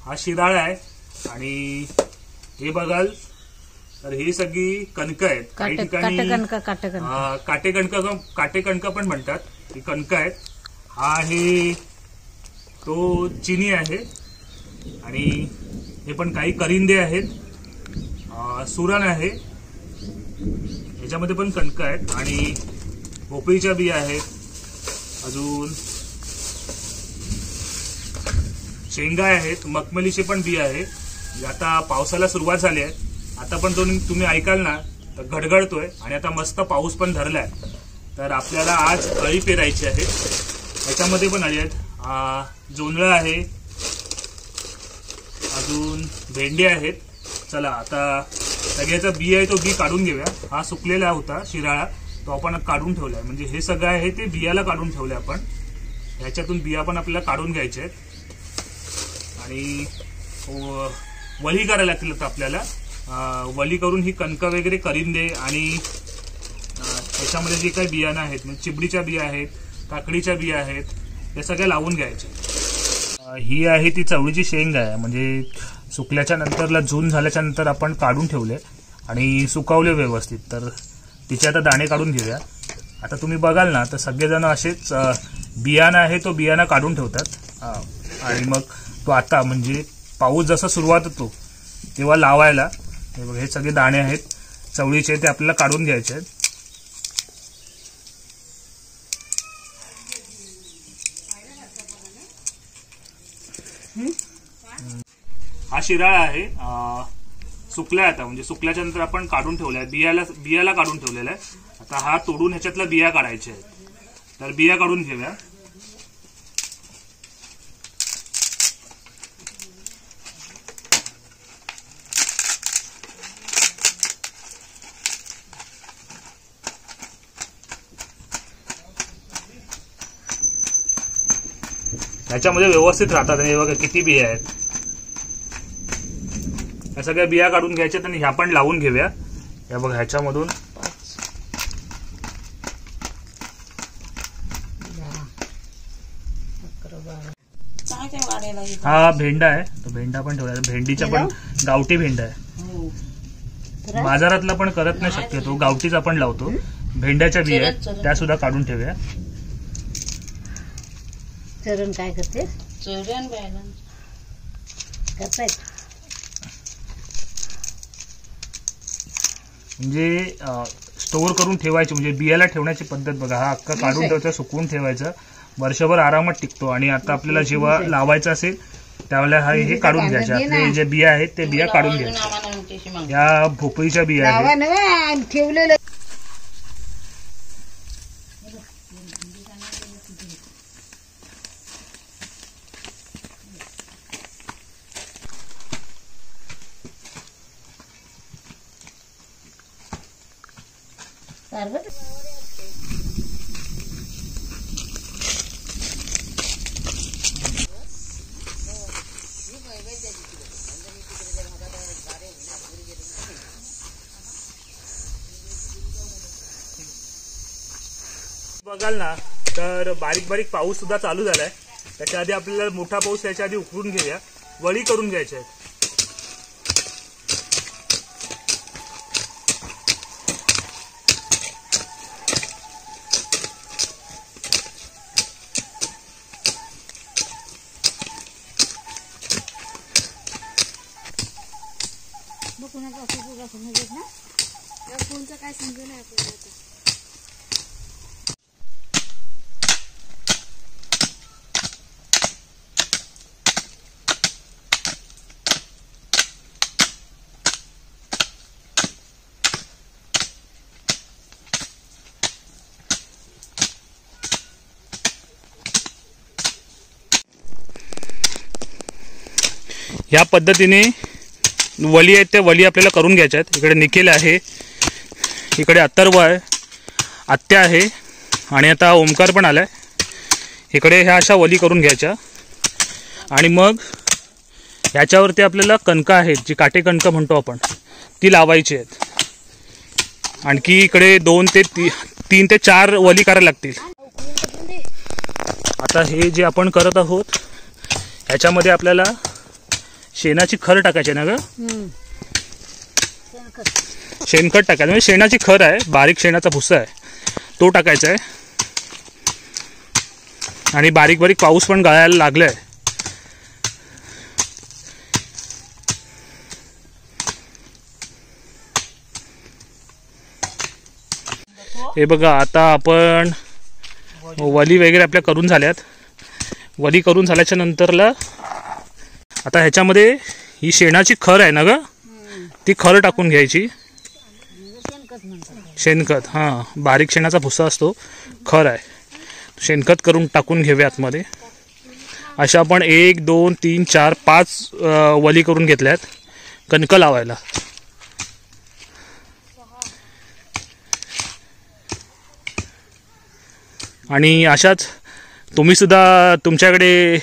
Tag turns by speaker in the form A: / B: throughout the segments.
A: हा शिराळा आहे आणि हे बघाल तर ही सगळी कणकं आहेत. काही ठिकाणी काटे कणक पण म्हणतात. ही कणकं आहेत. हा आहे तो चिनी आहे आणि हे पण काही करिंदे आहेत. सुरण आहे, याच्यामध्ये पण कणकं आहेत आणि भोपळीच्या बिया आहेत. अजून शेंगा आहेत, मखमलीचे पण बिया आहे. आता पावसाला सुरुवात झाली आहे. आता पण तुम्ही ऐकाल ना तर गडगडतोय आणि आता मस्त पाऊस पण धरलाय. तर आपल्याला आज अळी पेरायची आहे. याच्यामध्ये पण अळी आहेत. जोंधळा आहे, अजून भेंडी आहेत. चला आता सगळ्याचा बी आहे तो बी काढून घेऊया. हा सुकलेला होता शिराळा, तो आपण काढून ठेवलाय. म्हणजे हे सगळं आहे ते बियाला काढून ठेवलंय आपण. ह्याच्यातून बिया पण आपल्याला काढून घ्यायच्या आहेत आणि वली करायला लागतील. आपल्याला वली करून ही कणक वगैरे करिंदे आणि त्याच्यामध्ये जे काही बियाणं आहेत म्हणजे चिबडीच्या बिया आहेत, काकडीच्या बिया आहेत, या सगळ्या लावून घ्यायच्या. ही आहे ती चवळीची शेंग आहे. म्हणजे सुकल्याच्या नंतरला जून झाल्याच्या नंतर आपण काढून ठेवले आणि सुकवले व्यवस्थित. तर तिचे आता दाणे काढून घेऊया. आता तुम्ही बघाल ना तर सगळेजण असेच बियाणं आहे तो बियाणं काढून ठेवतात आणि मग तो आता म्हणजे पाऊस जसा सुरुवात होतो तेव्हा लावायला. हे सगळे दाणे आहेत चवळीचे, ते आपल्याला काढून घ्यायचे आहेत. हा शिराळा आहे, सुकलाय आता. म्हणजे सुकल्याच्या नंतर आपण काढून ठेवलाय. बियाला काढून ठेवलेला आहे. आता हा तोडून ह्याच्यातल्या बिया काढायच्या आहेत. तर बिया काढून घेऊया. ह्याच्यामध्ये व्यवस्थित राहतात. हे बघा किती बिया आहेत. या सगळ्या बिया काढून घ्यायच्यात आणि ह्या पण लावून घेऊया. या बघा ह्याच्यामधून हा भेंडा आहे, तो भेंडा पण ठेवला. भेंडीचा पण गावठी भेंडा आहे. बाजारातला पण करत नाही शक्यतो, गावठीच आपण लावतो. भेंड्याच्या बिया आहेत त्या सुद्धा काढून ठेवूया.
B: चरण काय करते? चरण करतायत
A: म्हणजे स्टोअर करून ठेवायची. म्हणजे बियाला ठेवण्याची पद्धत बघा. हा अख्खा काढून ठेवायचा, सुकवून ठेवायचा, वर्षभर आरामात टिकतो. आणि आता आपल्याला जेव्हा लावायचं असेल त्यावेळेला हे काढून घ्यायचे. आपले जे बिया आहेत ते बिया काढून घ्यायचे. या भोपळीच्या बिया आहेत.
B: ठेवलेलं
A: बघाल ना तर बारीक बारीक पाऊस सुद्धा चालू झालाय. त्याच्या आधी आपल्याला मोठा पाऊस याच्या आधी उकळून घेऊया. वळी करून घ्यायच्या आहेत.
B: काय समजेल आपल्याला.
A: या पद्धतीने वली आहेत त्या वली आपल्याला करून घ्यायच्या आहेत. इकडे निकेल आहे, इकडे अथर्व आहे, आत्या आहे आणि आता ओमकार पण आलाय. इकडे ह्या अशा वली करून घ्यायच्या आणि मग ह्याच्यावरती आपल्याला कणकं आहेत जी काटे कणकं म्हणतो आपण ती लावायची आहेत. आणखी इकडे 3 ते 4 वली करायला लागतील. आता हे जे आपण करत आहोत ह्याच्यामध्ये आपल्याला शेणाची खर टाकायची ना ग? शेणखत टाकायचं म्हणजे शेणाची खर आहे, बारीक शेणाचा भुसा आहे तो टाकायचा आहे. आणि बारीक बारीक पाऊस पण गळायला लागलाय. हे बघा आता आपण वली वगैरे आपल्या करून झाल्यात. वली करून झाल्याच्या नंतरला आता ह्याच्यामध्ये ही शेणाची खर आहे ना ग, ती खर टाकून घ्यायची. शेणखत, हां बारीक शेणाचा भुसा असतो, खर आहे. शेणखत करून टाकून घेऊया आतमध्ये. अशा आपण 1 2 3 4 5 वली करून घेतल्यात कणकं लावायला. आणि अशाच तुम्ही सुद्धा तुमच्याकडे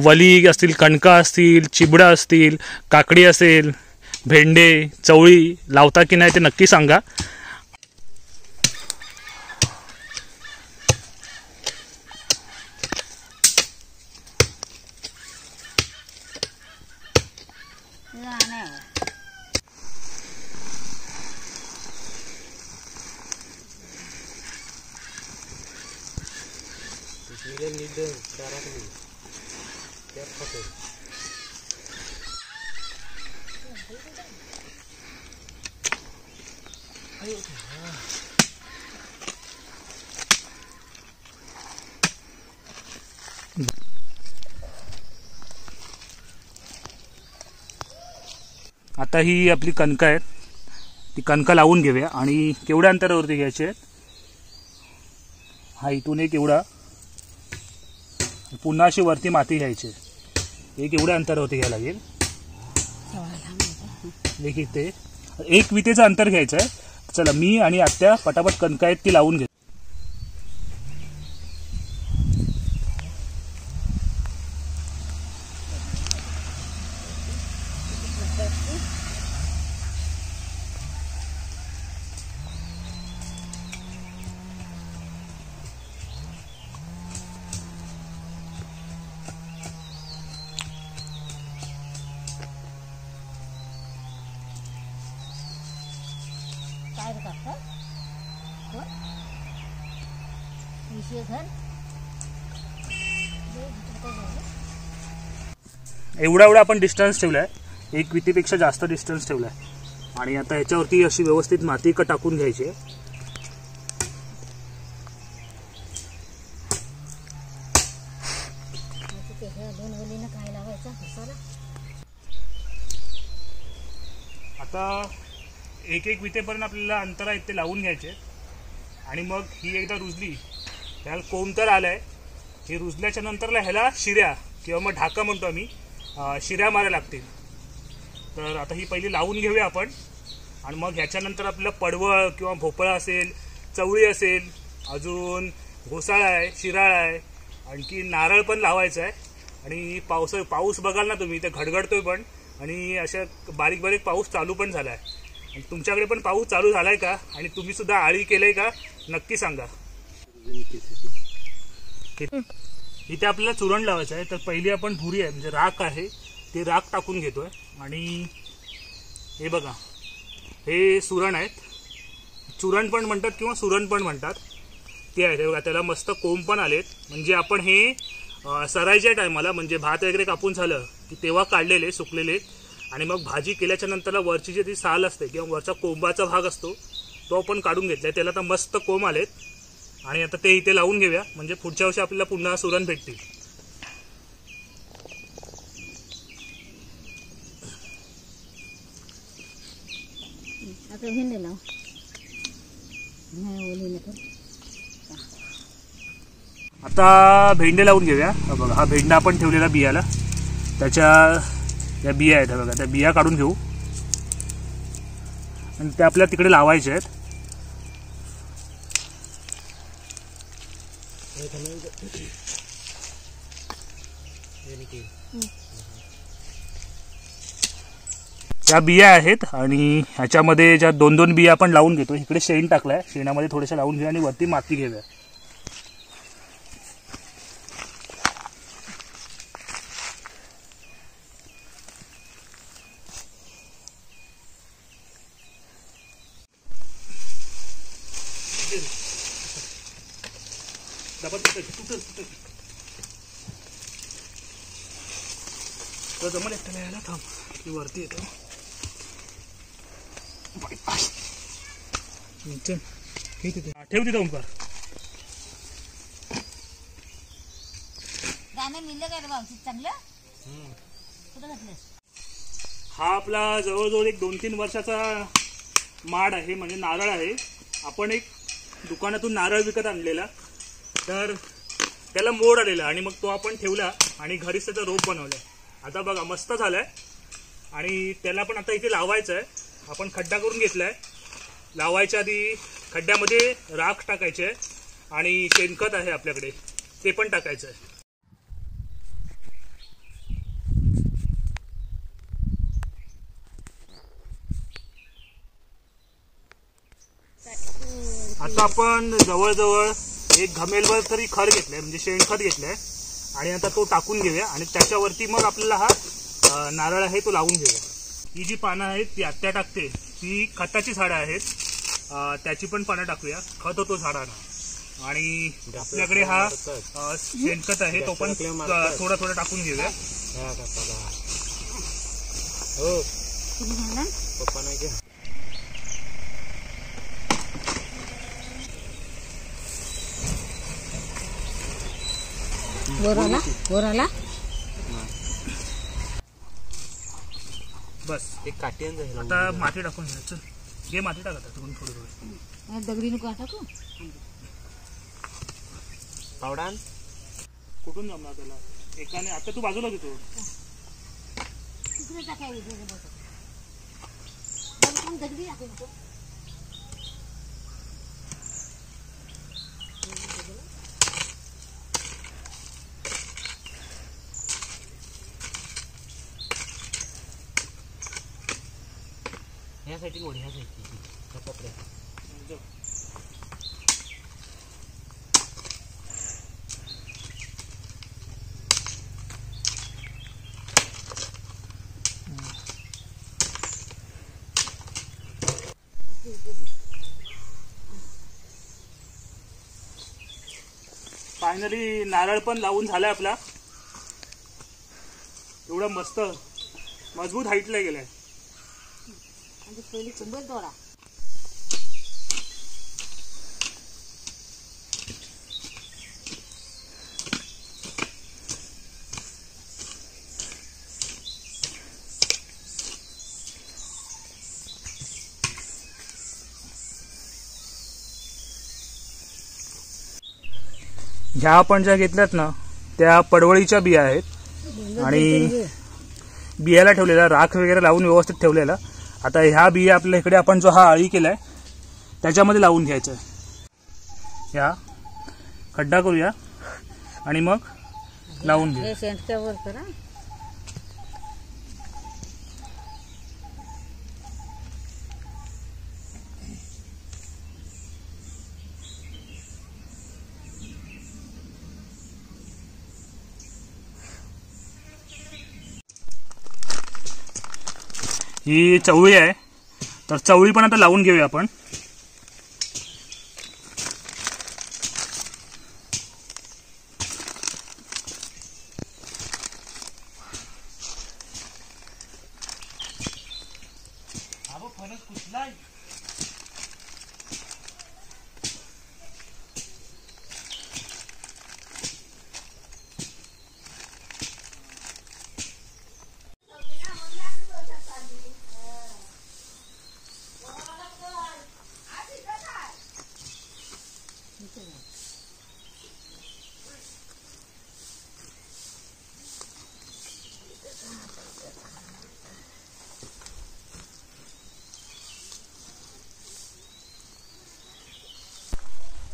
A: वली असतील, कणका असतील, चिबडा असतील, काकडी असेल, भेंडे, चवळी लावता की नाही ते नक्की सांगा. आता ही आपली कणकं आहेत, ती कणकं लावून घेऊया. आणि केवढ्या अंतरावरती घ्यायचे आहेत? हा इथून एक एवढा, पुन्हा अशी वरती माती घ्यायची, एक एवढ्या अंतरावरती घ्यायला लागेल. एक इथे 1 वितेचं अंतर घ्यायचं आहे. चला मी आणि आत्या पटापट कणकं आहेत ती लावून घेतो. एवढा आपण डिस्टन्स ठेवलाय, 1 वितीपेक्षा जास्त डिस्टन्स ठेवलाय. आणि आता ह्याच्यावरती अशी व्यवस्थित माती टाकून घ्यायची. आता 1 वितेपर्यंत आपल्याला अंतर आहे ते लावून घ्यायचे. आणि मग ही एकदा रुजली, ह्याला कोंब तर आलाय, हे रुजल्याच्या नंतरला ह्याला शिऱ्या किंवा मग ढाका म्हणतो आम्ही, शिऱ्या मारायला लागतील. तर आता ही पहिली लावून घेऊया आपण. आणि मग ह्याच्यानंतर आपल्याला पडवळ किंवा भोपळा असेल, चवळी असेल, अजून घोसाळा आहे, शिराळा आहे, आणखी नारळ पण लावायचा आहे. आणि पाऊस बघाल ना तुम्ही, ते घडघडतोय पण, आणि अशा बारीक बारीक पाऊस चालू पण झाला आहे. आणि तुमच्याकडे पण पाऊस चालू झालाय का? आणि तुम्ही सुद्धा आळी केलंय का नक्की सांगा. इथे आपल्याला चुरण लावायचं आहे. तर पहिली आपण भुरी आहे म्हणजे राख आहे, ते राख टाकून घेतोय. आणि हे बघा, हे सुरण आहेत, चुरण पण म्हणतात किंवा सुरण पण म्हणतात, ते आहेत. हे बघा, त्याला मस्त कोंब पण आलेत. म्हणजे आपण हे सरायच्या टायमाला, म्हणजे भात वगैरे कापून झालं की तेव्हा काढलेले, सुकलेले. आणि मग भाजी केल्याच्या नंतरला वरची जी ती साल असते किंवा वरचा कोंबाचा भाग असतो तो आपण काढून घेतलाय. त्याला तर मस्त कोंब आलेत. आणि आता ते इथे लावून घेऊया, म्हणजे पुढच्या वर्षी आपल्याला पुन्हा सुरण भेटतील. आता भेंडे लावून घेऊया. बघा, हा भेंडा आपण ठेवलेला बियाला, त्याच्या त्या बिया आहेत बघा, त्या बिया काढून घेऊ आणि त्या आपल्याला तिकडे लावायचे आहेत. या बिया आहेत. आणि ह्याच्यामध्ये ज्या 2-2 बिया आपण लावून घेतो. इकडे शेण टाकलाय, शेणामध्ये थोडेसे लावून घेऊया आणि वरती माती घेऊया. घे रे. डबा तुटत तर जमल एकट्याला यायला. थांब ती वरती येतो. ठेव तिथं ओंकार.
B: गाणं मिळलं काय रे भाऊची चांगलं? कुठं घातलंस?
A: हा आपला जवळजवळ एक 2-3 वर्षाचा माड आहे, म्हणजे नारळ आहे. आपण एक दुकानातून नारळ विकत आणलेला, तर त्याला मोड आलेला आणि मग तो आपण ठेवला आणि घरीच त्याचा रोप बनवलाय. आता बघा मस्त झालाय. आणि त्याला पण आता इथे लावायचं आहे. आपण खड्डा करून घेतलाय. लावायच्या आधी खड्ड्यामध्ये राख टाकायचे आणि शेणखत आहे आपल्याकडे, ते पण टाकायचं आहे. आता आपण जवळजवळ एक घमेलभर तरी खत घेतलंय, म्हणजे शेणखत घेतलंय. आणि आता तो टाकून घेऊया आणि त्याच्यावरती मग आपल्याला हा नारळ आहे तो लावून घेऊया. ही जी पानं आहेत ती आत्या टाकते, ती खताची झाडं आहेत. त्याची पण पानं टाकूया, खत होतो झाडांना. आणि आपल्याकडे हा शेणखत आहे, तो पण थोडा थोडा टाकून घेऊया. पप्पा नाही घ्या.
B: बोराला
A: बस
C: एक काटेन जाईल.
A: आता माती टाकून घ्या. चल घे माती टाकत थोडं थोडं.
B: दगडी नको टाकू.
C: पावडान
A: कुठून जमणार त्याला एकाने? आता तू बाजूला घेतो.
B: तिकडे टाकायचं दगडी टाकू नको.
C: ह्यासाठी गोडी ह्यासाठी कपड्या
A: फायनली नारळ पण लावून झालाय आपला. एवढा मस्त मजबूत हाईटला गेलाय.
B: म्हणजे पहिली चंबल तोडा.
A: ह्या आपण ज्या घेतल्यात ना त्या पडवळीच्या बिया आहेत आणि बियाला ठेवलेला राख वगैरे लावून व्यवस्थित ठेवलेला. आता ह्या बिया आपल्या इकडे आपण जो हा आळी केलाय त्याच्यामध्ये लावून घ्यायचा आहे. ह्या खड्डा करूया आणि मग लावून घेऊ.
B: शेंटच्यावर करा.
A: ही चवळी आहे, तर चवळी पण आता लावून घेऊया आपण.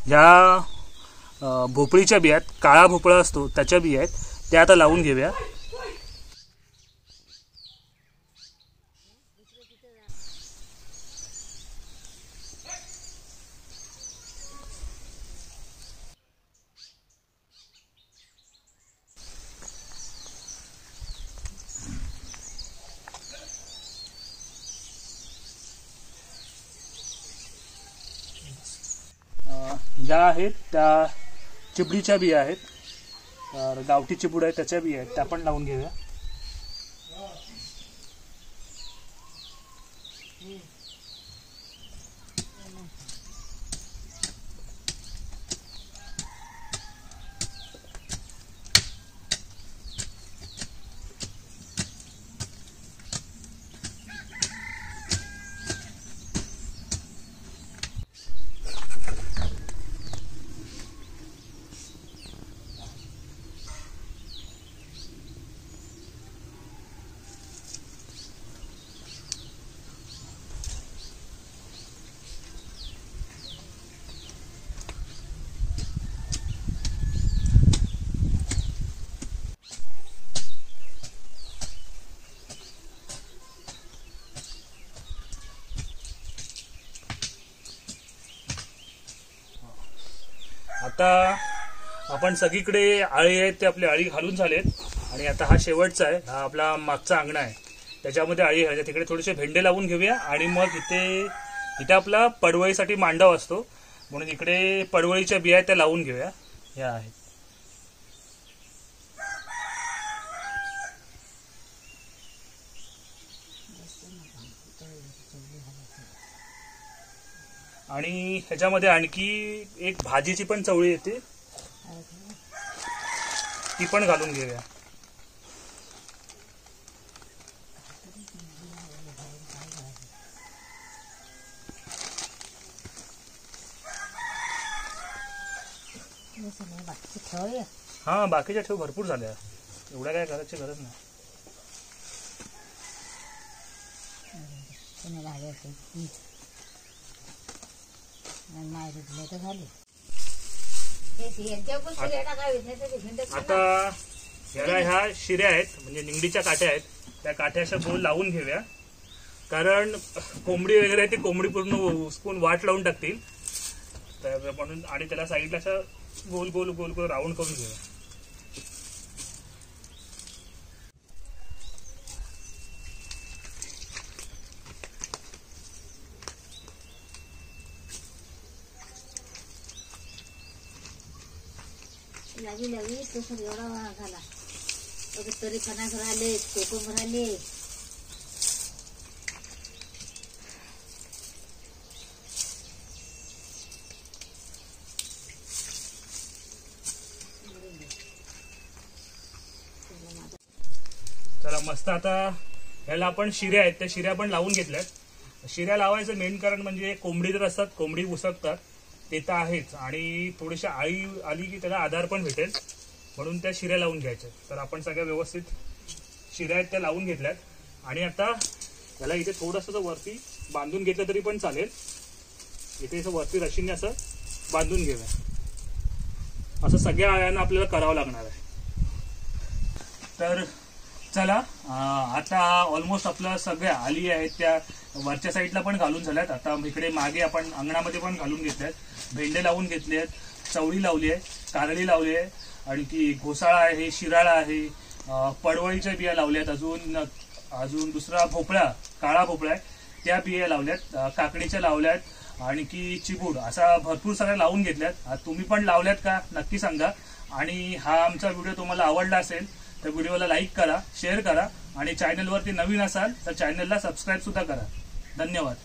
A: ह्या भोपळीच्या बियात काळा भोपळा असतो त्याच्या बिया आहेत, त्या आता लावून घेऊया. ह्या आहेत त्या चिबडीच्या बिया आहेत, तर गावठी चिबूड आहे त्याच्या बिया आहेत, त्या पण लावून घेऊया. आता आपण सगळीकडे आळी आहेत ते आपले आळी घालून झालेत आणि आता हा शेवटचा आहे, हा आपला मागचा अंगणा आहे, त्याच्यामध्ये आळी घालायच्या. तिकडे थोडेसे भेंडे लावून घेऊया आणि मग इथे आपला पडवळीसाठी मांडव असतो म्हणून इकडे पडवळीच्या बिया त्या लावून घेऊया. ह्या आहेत. आणि ह्याच्यामध्ये आणखी एक भाजीची पण चवळी येते, ती पण घालून घेऊया. हा बाकीच्या ठेव भरपूर झाल्या, एवढ्या काय करायची गरज नाही. आता याला ह्या शिऱ्या आहेत म्हणजे निंगडीच्या काठ्या आहेत, त्या काठ्या अशा गोल लावून घेऊया, कारण कोंबडी वगैरे ती कोंबडी पूर्ण उसकून वाट लावून टाकतील तर म्हणून. आणि त्याला साईडला अशा गोल गोल गोल गोल राऊंड करून घेऊया.
B: लागली तो सर एवढा झाला तरी फणस राहिले, कोकम राहिले.
A: चला मस्त. आता ह्याला आपण शिऱ्या आहेत त्या शिऱ्या पण लावून घेतल्यात. शिऱ्या लावायचं मेन कारण म्हणजे कोंबडी जर असतात, कोंबडी उसकतात ते तर आहेच, आणि थोडीशी आळी आली की त्याला आधार पण भेटेल म्हणून त्या शिऱ्या लावून घ्यायच्या. तर आपण सगळ्या व्यवस्थित शिऱ्या आहेत त्या लावून घेतल्यात आणि आता त्याला इथे थोडंसं वरती बांधून घेतलं तरी पण चालेल. इथे असं वरती रशीने असं बांधून घेऊया. असं सगळ्या आळ्यांना आपल्याला करावं लागणार आहे. तर चला आता ऑलमोस्ट आपल्या सगळ्या आली आहेत त्या वरच्या साईडला पण घालून झाल्यात. आता इकडे मागे आपण अंगणामध्ये पण घालून घेतल्यात. भेंडे लावून घेतले आहेत, चवळी लावली आहे, कारली लावली आहे, आणखी घोसाळा आहे, शिराळा आहे, पडवळीच्या बिया लावल्यात, अजून दुसरा भोपळा, काळा भोपळा आहे त्या बिया लावल्यात, काकडीच्या लावल्यात, आणखी चिबूड, असा भरपूर साऱ्या लावून घेतल्यात. तुम्ही पण लावल्यात का नक्की सांगा. आणि हा आमचा व्हिडिओ तुम्हाला आवडला असेल तर व्हिडिओला लाईक करा, शेअर करा आणि चॅनलवरती नवीन असाल तर चॅनलला सबस्क्राईब सुद्धा करा. धन्यवाद.